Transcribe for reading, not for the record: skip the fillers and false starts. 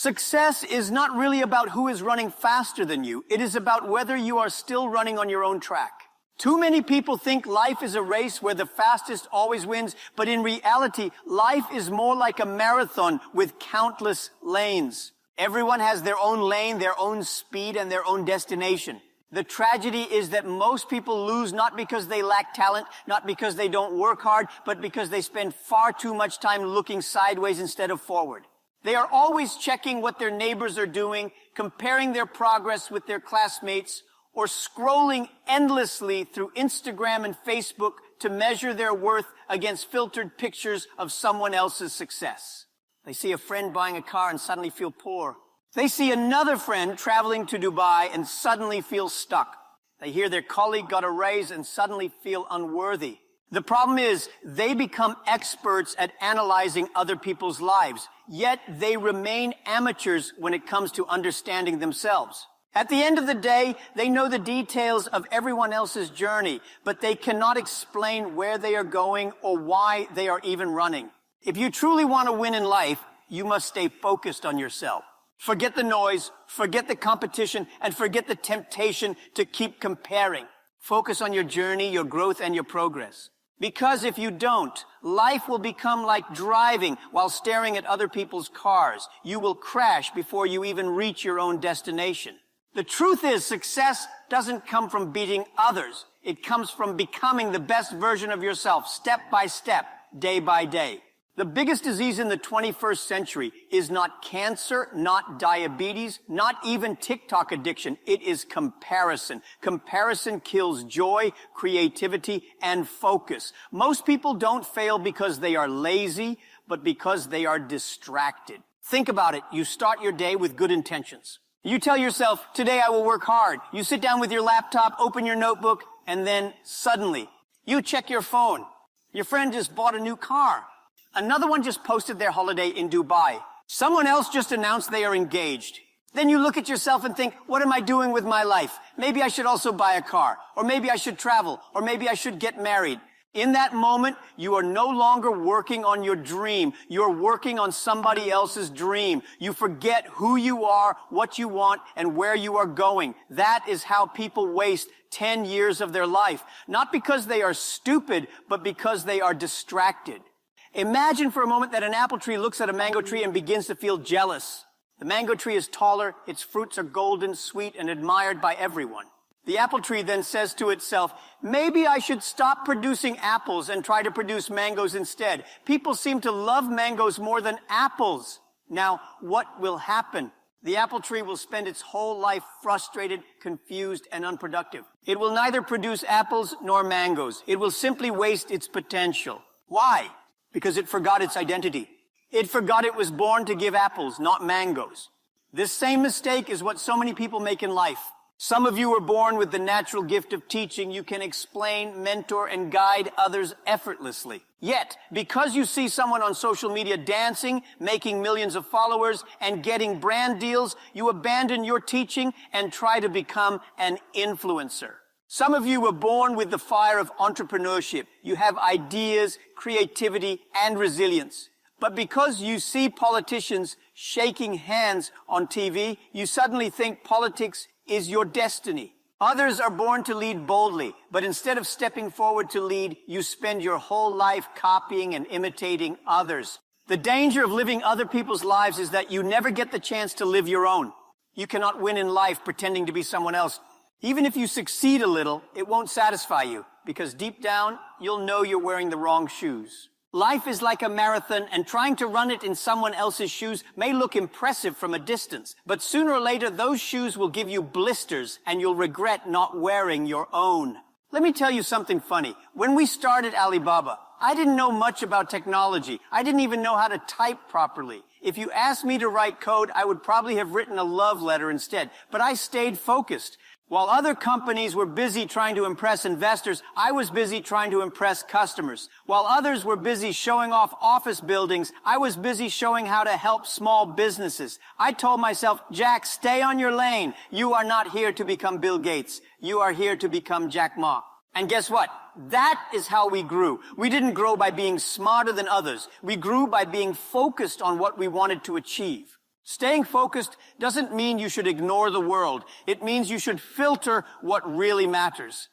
Success is not really about who is running faster than you. It is about whether you are still running on your own track. Too many people think life is a race where the fastest always wins, but in reality, life is more like a marathon with countless lanes. Everyone has their own lane, their own speed, and their own destination. The tragedy is that most people lose not because they lack talent, not because they don't work hard, but because they spend far too much time looking sideways instead of forward. They are always checking what their neighbors are doing, comparing their progress with their classmates, or scrolling endlessly through Instagram and Facebook to measure their worth against filtered pictures of someone else's success. They see a friend buying a car and suddenly feel poor. They see another friend traveling to Dubai and suddenly feel stuck. They hear their colleague got a raise and suddenly feel unworthy. The problem is they become experts at analyzing other people's lives, yet they remain amateurs when it comes to understanding themselves. At the end of the day, they know the details of everyone else's journey, but they cannot explain where they are going or why they are even running. If you truly want to win in life, you must stay focused on yourself. Forget the noise, forget the competition, and forget the temptation to keep comparing. Focus on your journey, your growth, and your progress. Because if you don't, life will become like driving while staring at other people's cars. You will crash before you even reach your own destination. The truth is, success doesn't come from beating others. It comes from becoming the best version of yourself, step by step, day by day. The biggest disease in the 21st century is not cancer, not diabetes, not even TikTok addiction. It is comparison. Comparison kills joy, creativity, and focus. Most people don't fail because they are lazy, but because they are distracted. Think about it. You start your day with good intentions. You tell yourself, today I will work hard. You sit down with your laptop, open your notebook, and then suddenly you check your phone. Your friend just bought a new car. Another one just posted their holiday in Dubai. Someone else just announced they are engaged. Then you look at yourself and think, what am I doing with my life? Maybe I should also buy a car, or maybe I should travel, or maybe I should get married. In that moment, you are no longer working on your dream. You're working on somebody else's dream. You forget who you are, what you want, and where you are going. That is how people waste 10 years of their life. Not because they are stupid, but because they are distracted. Imagine for a moment that an apple tree looks at a mango tree and begins to feel jealous. The mango tree is taller, its fruits are golden, sweet, and admired by everyone. The apple tree then says to itself, maybe I should stop producing apples and try to produce mangoes instead. People seem to love mangoes more than apples. Now, what will happen? The apple tree will spend its whole life frustrated, confused, and unproductive. It will neither produce apples nor mangoes. It will simply waste its potential. Why? Because it forgot its identity. It forgot it was born to give apples, not mangoes. This same mistake is what so many people make in life. Some of you were born with the natural gift of teaching. You can explain, mentor, and guide others effortlessly. Yet, because you see someone on social media dancing, making millions of followers, and getting brand deals, you abandon your teaching and try to become an influencer. Some of you were born with the fire of entrepreneurship. You have ideas, creativity, and resilience. But because you see politicians shaking hands on TV, you suddenly think politics is your destiny. Others are born to lead boldly, but instead of stepping forward to lead, you spend your whole life copying and imitating others. The danger of living other people's lives is that you never get the chance to live your own. You cannot win in life pretending to be someone else. Even if you succeed a little, it won't satisfy you, because deep down, you'll know you're wearing the wrong shoes. Life is like a marathon, and trying to run it in someone else's shoes may look impressive from a distance, but sooner or later those shoes will give you blisters and you'll regret not wearing your own. Let me tell you something funny. When we started Alibaba, I didn't know much about technology. I didn't even know how to type properly. If you asked me to write code, I would probably have written a love letter instead, but I stayed focused. While other companies were busy trying to impress investors, I was busy trying to impress customers. While others were busy showing off office buildings, I was busy showing how to help small businesses. I told myself, Jack, stay on your lane. You are not here to become Bill Gates. You are here to become Jack Ma. And guess what? That is how we grew. We didn't grow by being smarter than others. We grew by being focused on what we wanted to achieve. Staying focused doesn't mean you should ignore the world. It means you should filter what really matters.